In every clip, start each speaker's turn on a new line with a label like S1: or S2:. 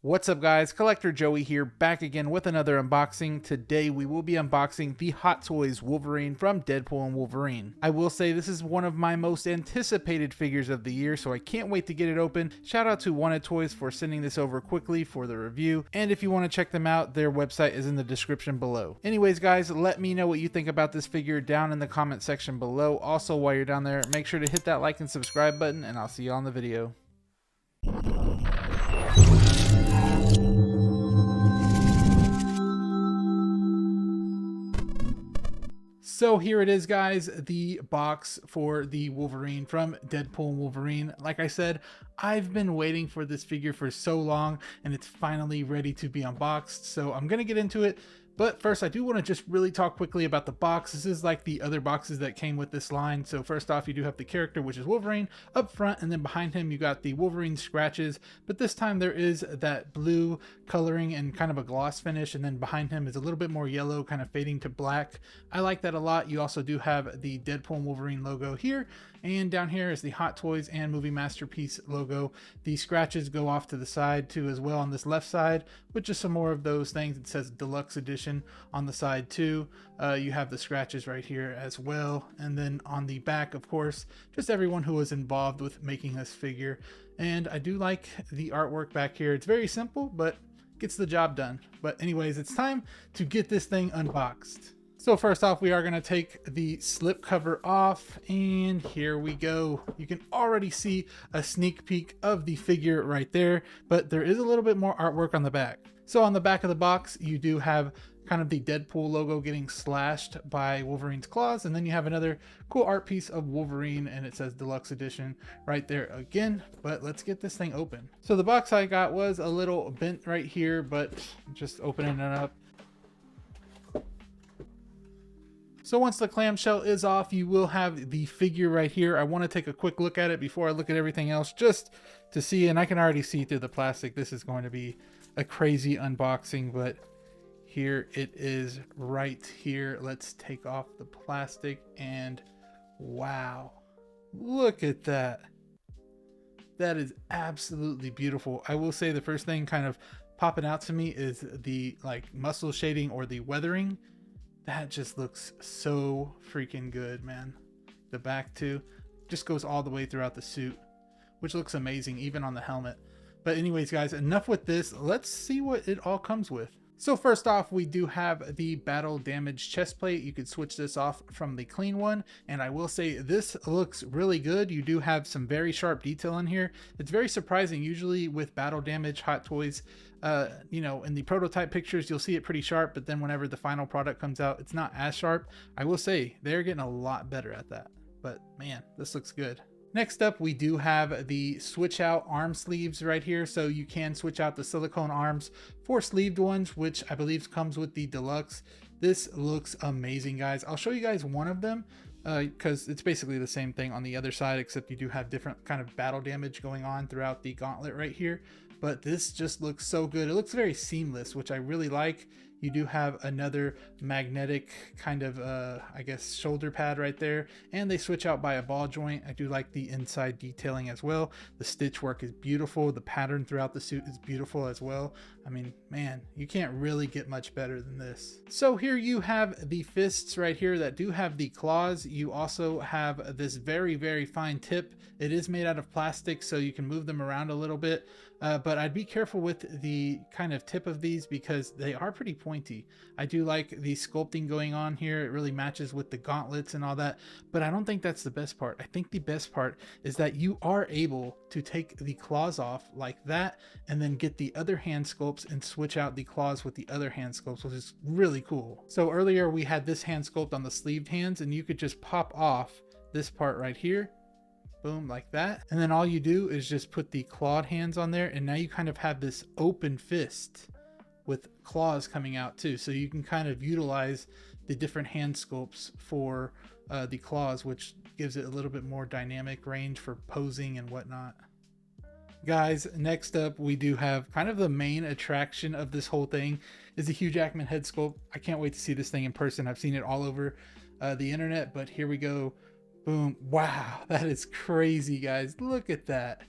S1: What's up guys, Collector Joey here, back again with another unboxing. Today we will be unboxing the Hot Toys Wolverine from Deadpool and Wolverine. I will say this is one of my most anticipated figures of the year, so I can't wait to get it open. Shout out to Wanted Toys for sending this over quickly for the review, and if you want to check them out, their website is in the description below. Anyways guys, let me know what you think about this figure down in the comment section below. Also, while you're down there, make sure to hit that like and subscribe button, and I'll see you on the video. So here it is guys, the box for the Wolverine from Deadpool and Wolverine. Like I said, I've been waiting for this figure for so long and it's finally ready to be unboxed. So I'm going to get into it. But first, I do want to just really talk quickly about the box. This is like the other boxes that came with this line. So first off, you do have the character, which is Wolverine, up front, and then behind him, you got the Wolverine scratches. But this time there is that blue coloring and kind of a gloss finish. And then behind him is a little bit more yellow, kind of fading to black. I like that a lot. You also do have the Deadpool and Wolverine logo here. And down here is the Hot Toys and Movie Masterpiece logo. The scratches go off to the side too as well on this left side, with just some more of those things. It says Deluxe Edition on the side too. You have the scratches right here as well. And then on the back, of course, just everyone who was involved with making this figure. And I do like the artwork back here. It's very simple, but gets the job done. But anyways, it's time to get this thing unboxed. So first off, we are going to take the slip cover off, and here we go. You can already see a sneak peek of the figure right there, but there is a little bit more artwork on the back. So on the back of the box, you do have kind of the Deadpool logo getting slashed by Wolverine's claws, and then you have another cool art piece of Wolverine, and it says Deluxe Edition right there again. But let's get this thing open. So the box I got was a little bent right here, but just opening it up. So once the clamshell is off, you will have the figure right here. I want to take a quick look at it before I look at everything else, just to see, and I can already see through the plastic. This is going to be a crazy unboxing, but here it is right here. Let's take off the plastic, and wow, look at that. That is absolutely beautiful. I will say the first thing kind of popping out to me is the like muscle shading or the weathering. That just looks so freaking good, man. The back too just goes all the way throughout the suit, which looks amazing even on the helmet. But anyways guys, enough with this. Let's see what it all comes with. So first off, we do have the battle damage chest plate. You could switch this off from the clean one, and I will say this looks really good. You do have some very sharp detail in here. It's very surprising. Usually with battle damage Hot Toys, you know, in the prototype pictures you'll see it pretty sharp, but then whenever the final product comes out, it's not as sharp. I will say they're getting a lot better at that, but man, this looks good. Next up, we do have the switch out arm sleeves right here. So you can switch out the silicone arms for sleeved ones, which I believe comes with the deluxe. This looks amazing, guys. I'll show you guys one of them because it's basically the same thing on the other side, except you do have different kind of battle damage going on throughout the gauntlet right here. But this just looks so good. It looks very seamless, which I really like. You do have another magnetic kind of, I guess, shoulder pad right there. And they switch out by a ball joint. I do like the inside detailing as well. The stitch work is beautiful. The pattern throughout the suit is beautiful as well. I mean, man, you can't really get much better than this. So here you have the fists right here that do have the claws. You also have this very, very fine tip. It is made out of plastic, so you can move them around a little bit. But I'd be careful with the kind of tip of these because they are pretty pointy. I do like the sculpting going on here. It really matches with the gauntlets and all that, but I don't think that's the best part. I think the best part is that you are able to take the claws off like that and then get the other hand sculpts and switch out the claws with the other hand sculpts, which is really cool. So earlier we had this hand sculpt on the sleeved hands, and you could just pop off this part right here. Boom, like that. And then all you do is just put the clawed hands on there, and now you kind of have this open fist with claws coming out too. So you can kind of utilize the different hand sculpts for the claws, which gives it a little bit more dynamic range for posing and whatnot. Guys, next up we do have kind of the main attraction of this whole thing is the Hugh Jackman head sculpt. I can't wait to see this thing in person. I've seen it all over the internet, but here we go. Boom. Wow, that is crazy, guys. Look at that.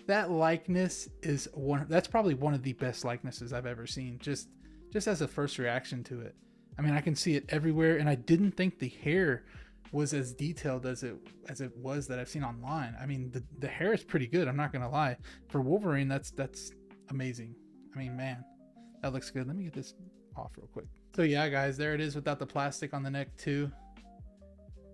S1: That likeness is that's probably one of the best likenesses I've ever seen, just as a first reaction to it. I mean, I can see it everywhere, and I didn't think the hair was as detailed as it was that I've seen online. I mean, the hair is pretty good, I'm not gonna lie. For Wolverine, that's amazing. I mean, man, that looks good. Let me get this off real quick. So yeah, guys, there it is without the plastic on the neck too.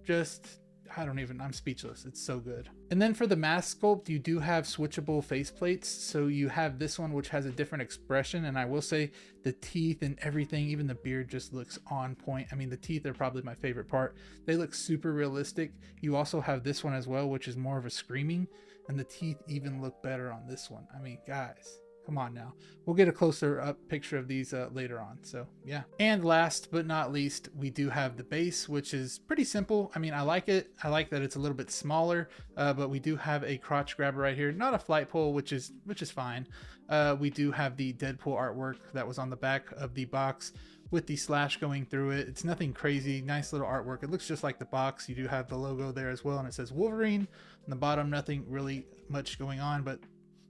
S1: Just, I'm speechless. It's so good. And then for the mask sculpt, you do have switchable faceplates. So you have this one, which has a different expression. And I will say the teeth and everything, even the beard, just looks on point. I mean, the teeth are probably my favorite part. They look super realistic. You also have this one as well, which is more of a screaming, and the teeth even look better on this one. I mean, guys, come on now. We'll get a closer up picture of these later on. So yeah. And last but not least, we do have the base, which is pretty simple. I mean, I like it. I like that it's a little bit smaller, but we do have a crotch grabber right here. Not a flight pole, which is fine. We do have the Deadpool artwork that was on the back of the box with the slash going through it. It's nothing crazy. Nice little artwork. It looks just like the box. You do have the logo there as well, and it says Wolverine on the bottom. Nothing really much going on, but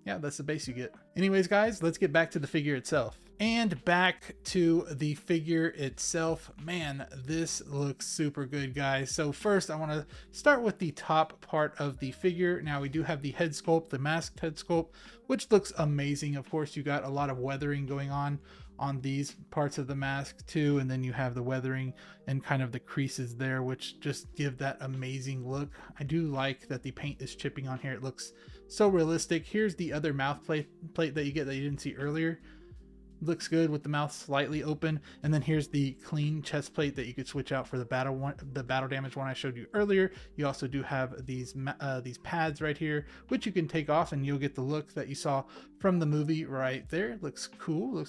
S1: yeah, that's the base you get. Anyways, guys, let's get back to the figure itself. And back to the figure itself. Man, this looks super good, guys. So first, I want to start with the top part of the figure. Now, we do have the head sculpt, the masked head sculpt, which looks amazing. Of course, you got a lot of weathering going on these parts of the mask too, and then you have the weathering and kind of the creases there, which just give that amazing look. I do like that the paint is chipping on here. It looks so realistic. Here's the other mouth plate that you get that you didn't see earlier. Looks good with the mouth slightly open, and then here's the clean chest plate that you could switch out for the battle damage one I showed you earlier. You also do have these pads right here, which you can take off, and you'll get the look that you saw from the movie right there. Looks cool.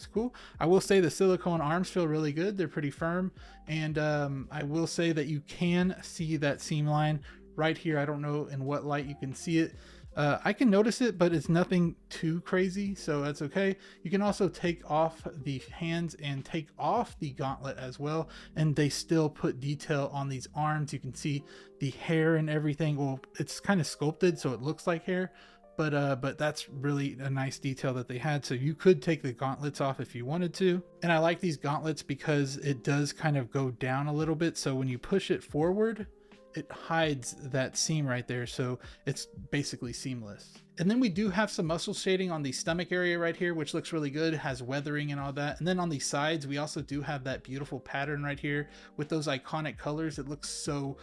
S1: I will say the silicone arms feel really good. They're pretty firm, and I will say that you can see that seam line right here. I don't know in what light you can see it. I can notice it, but it's nothing too crazy, so that's okay. You can also take off the hands and take off the gauntlet as well, and they still put detail on these arms. You can see the hair and everything. Well, it's kind of sculpted, so it looks like hair, but that's really a nice detail that they had. So you could take the gauntlets off if you wanted to. And I like these gauntlets because it does kind of go down a little bit, so when you push it forward, it hides that seam right there, so it's basically seamless. And then we do have some muscle shading on the stomach area right here, which looks really good, has weathering and all that. And then on the sides, we also do have that beautiful pattern right here with those iconic colors. It looks so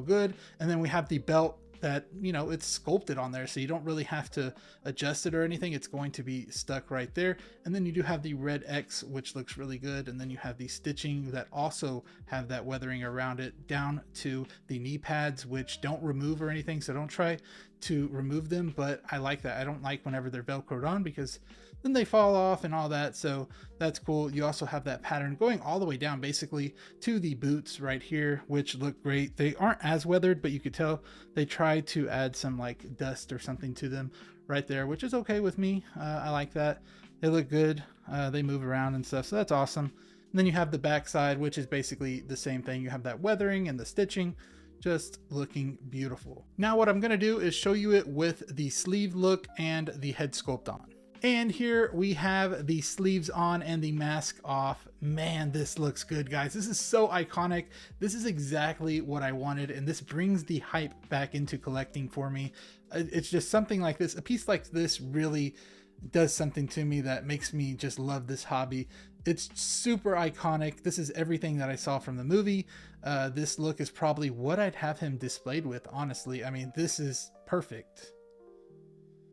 S1: good. And then we have the belt that, you know, it's sculpted on there, so you don't really have to adjust it or anything. It's going to be stuck right there. And then you do have the red X, which looks really good. And then you have the stitching that also have that weathering around it down to the knee pads, which don't remove or anything, so don't try to remove them. But I like that. I don't like whenever they're velcroed on, because then they fall off and all that, so that's cool. You also have that pattern going all the way down basically to the boots right here, which look great. They aren't as weathered, but you could tell they tried to add some like dust or something to them right there, which is okay with me. I like that. They look good. They move around and stuff, so that's awesome. And then you have the back side, which is basically the same thing. You have that weathering and the stitching, just looking beautiful. Now what I'm gonna do is show you it with the sleeve look and the head sculpt on. And here we have the sleeves on and the mask off. Man, this looks good, guys. This is so iconic. This is exactly what I wanted, and this brings the hype back into collecting for me. It's just something like this. A piece like this really does something to me that makes me just love this hobby. It's super iconic. This is everything that I saw from the movie. This look is probably what I'd have him displayed with, honestly. I mean, this is perfect.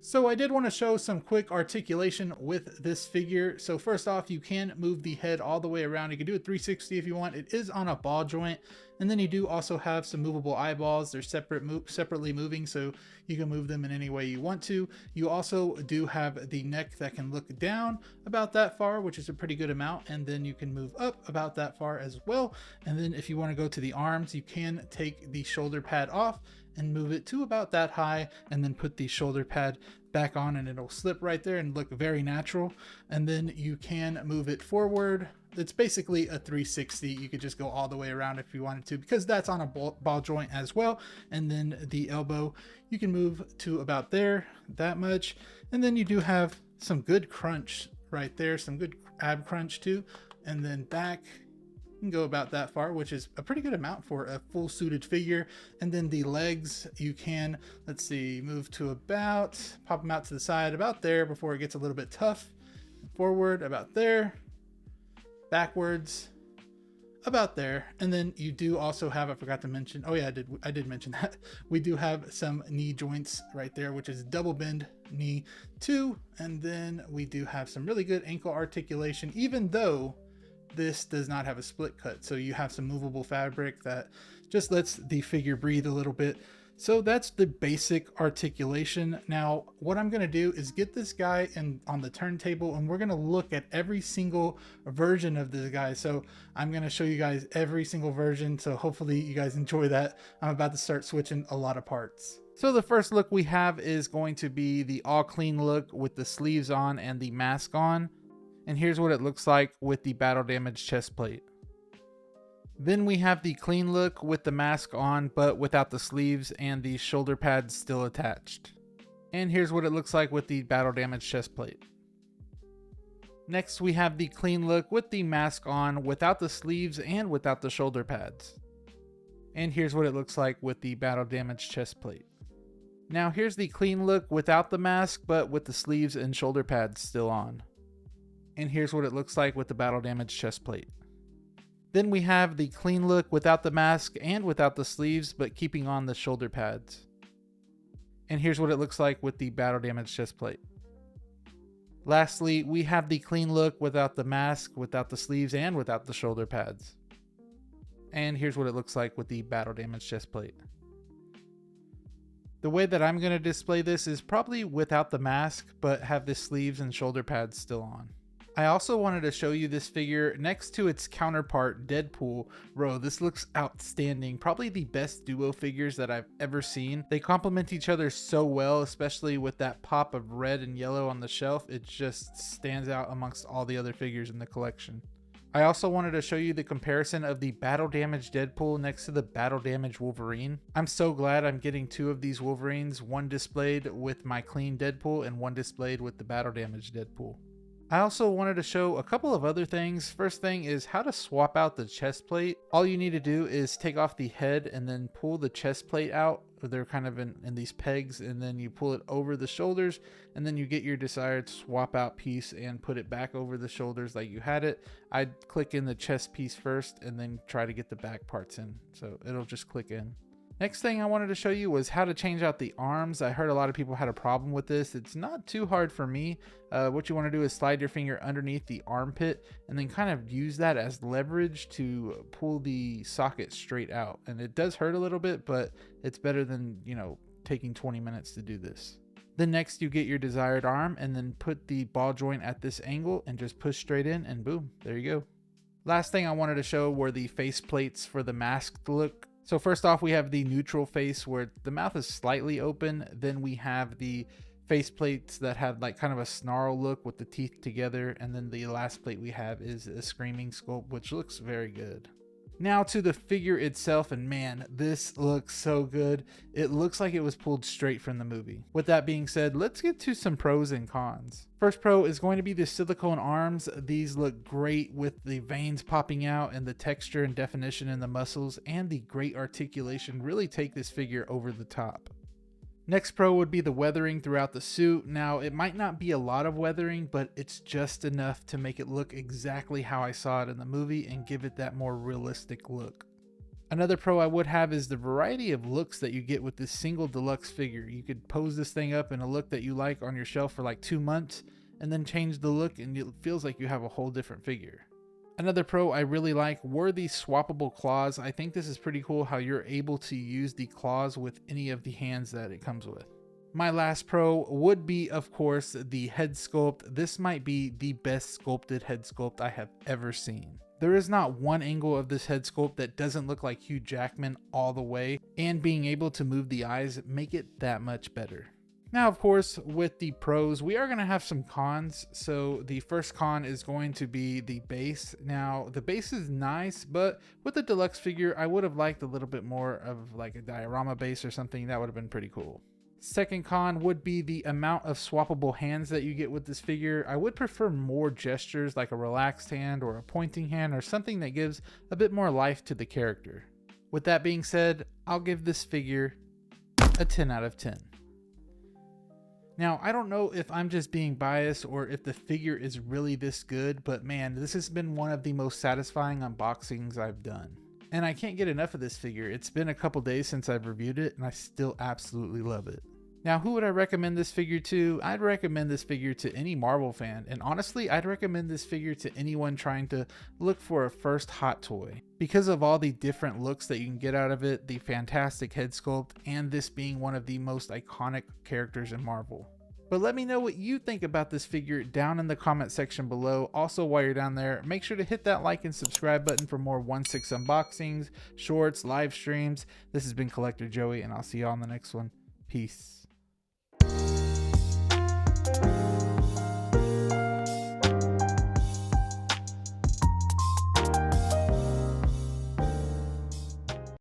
S1: So I did want to show some quick articulation with this figure. So first off, you can move the head all the way around. You can do a 360 if you want. It is on a ball joint. And then you do also have some movable eyeballs. They're separately moving, so you can move them in any way you want to. You also do have the neck that can look down about that far, which is a pretty good amount. And then you can move up about that far as well. And then if you want to go to the arms, you can take the shoulder pad off and move it to about that high, and then put the shoulder pad back on and it'll slip right there and look very natural. And then you can move it forward. It's basically a 360. You could just go all the way around if you wanted to, because that's on a ball joint as well. And then the elbow, you can move to about there, that much. And then you do have some good crunch right there, some good ab crunch too. And then back, you can go about that far, which is a pretty good amount for a full suited figure. And then the legs, you can, let's see, move to about, pop them out to the side about there before it gets a little bit tough. Forward about there, backwards about there. And then you do also have, I forgot to mention, oh yeah, I did mention that we do have some knee joints right there, which is double bend knee too. And then we do have some really good ankle articulation, even though this does not have a split cut. So you have some movable fabric that just lets the figure breathe a little bit. So that's the basic articulation. Now, what I'm gonna do is get this guy on the turntable, and we're gonna look at every single version of this guy. So I'm gonna show you guys every single version. So hopefully you guys enjoy that. I'm about to start switching a lot of parts. So the first look we have is going to be the all clean look with the sleeves on and the mask on. And here's what it looks like with the battle damage chest plate. Then we have the clean look with the mask on, but without the sleeves and the shoulder pads still attached. And here's what it looks like with the battle damage chest plate. Next, we have the clean look with the mask on, without the sleeves and without the shoulder pads. And here's what it looks like with the battle damage chest plate. Now here's the clean look without the mask, but with the sleeves and shoulder pads still on. And here's what it looks like with the battle damage chest plate. Then we have the clean look without the mask and without the sleeves, but keeping on the shoulder pads. And here's what it looks like with the battle damage chest plate. Lastly, we have the clean look without the mask, without the sleeves, and without the shoulder pads. And here's what it looks like with the battle damage chest plate. The way that I'm going to display this is probably without the mask, but have the sleeves and shoulder pads still on. I also wanted to show you this figure next to its counterpart, Deadpool. Bro, this looks outstanding. Probably the best duo figures that I've ever seen. They complement each other so well, especially with that pop of red and yellow on the shelf. It just stands out amongst all the other figures in the collection. I also wanted to show you the comparison of the battle damage Deadpool next to the battle damage Wolverine. I'm so glad I'm getting two of these Wolverines, one displayed with my clean Deadpool and one displayed with the battle damage Deadpool. I also wanted to show a couple of other things. First thing is how to swap out the chest plate. All you need to do is take off the head and then pull the chest plate out. They're kind of in these pegs, and then you pull it over the shoulders, and then you get your desired swap out piece and put it back over the shoulders like you had it. I'd click in the chest piece first and then try to get the back parts in, so it'll just click in. Next thing I wanted to show you was how to change out the arms. I heard a lot of people had a problem with this. It's not too hard for me. What you want to do is slide your finger underneath the armpit and then kind of use that as leverage to pull the socket straight out. And it does hurt a little bit, but it's better than, taking 20 minutes to do this. Then next you get your desired arm and then put the ball joint at this angle and just push straight in, and boom, there you go. Last thing I wanted to show were the face plates for the masked look. So first off, we have the neutral face where the mouth is slightly open. Then we have the face plates that have like kind of a snarl look with the teeth together. And then the last plate we have is a screaming sculpt, which looks very good. Now to the figure itself, and man, this looks so good. It looks like it was pulled straight from the movie. With that being said, let's get to some pros and cons. First pro is going to be the silicone arms. These look great with the veins popping out, and the texture and definition in the muscles and the great articulation really take this figure over the top. Next pro would be the weathering throughout the suit. Now, it might not be a lot of weathering, but it's just enough to make it look exactly how I saw it in the movie and give it that more realistic look. Another pro I would have is the variety of looks that you get with this single deluxe figure. You could pose this thing up in a look that you like on your shelf for like 2 months and then change the look and it feels like you have a whole different figure. Another pro I really like were the swappable claws. I think this is pretty cool how you're able to use the claws with any of the hands that it comes with. My last pro would be, of course, the head sculpt. This might be the best sculpted head sculpt I have ever seen. There is not one angle of this head sculpt that doesn't look like Hugh Jackman all the way, and being able to move the eyes make it that much better. Now, of course, with the pros, we are going to have some cons. So the first con is going to be the base. Now, the base is nice, but with the deluxe figure, I would have liked a little bit more of like a diorama base or something. That would have been pretty cool. Second con would be the amount of swappable hands that you get with this figure. I would prefer more gestures like a relaxed hand or a pointing hand or something that gives a bit more life to the character. With that being said, I'll give this figure a 10 out of 10. Now, I don't know if I'm just being biased or if the figure is really this good, but man, this has been one of the most satisfying unboxings I've done. And I can't get enough of this figure. It's been a couple days since I've reviewed it, and I still absolutely love it. Now, who would I recommend this figure to? I'd recommend this figure to any Marvel fan, and honestly, I'd recommend this figure to anyone trying to look for a first Hot Toy. Because of all the different looks that you can get out of it, the fantastic head sculpt, and this being one of the most iconic characters in Marvel. But let me know what you think about this figure down in the comment section below. Also, while you're down there, make sure to hit that like and subscribe button for more 1/6 unboxings, shorts, live streams. This has been Collector Joey, and I'll see you all on the next one. Peace.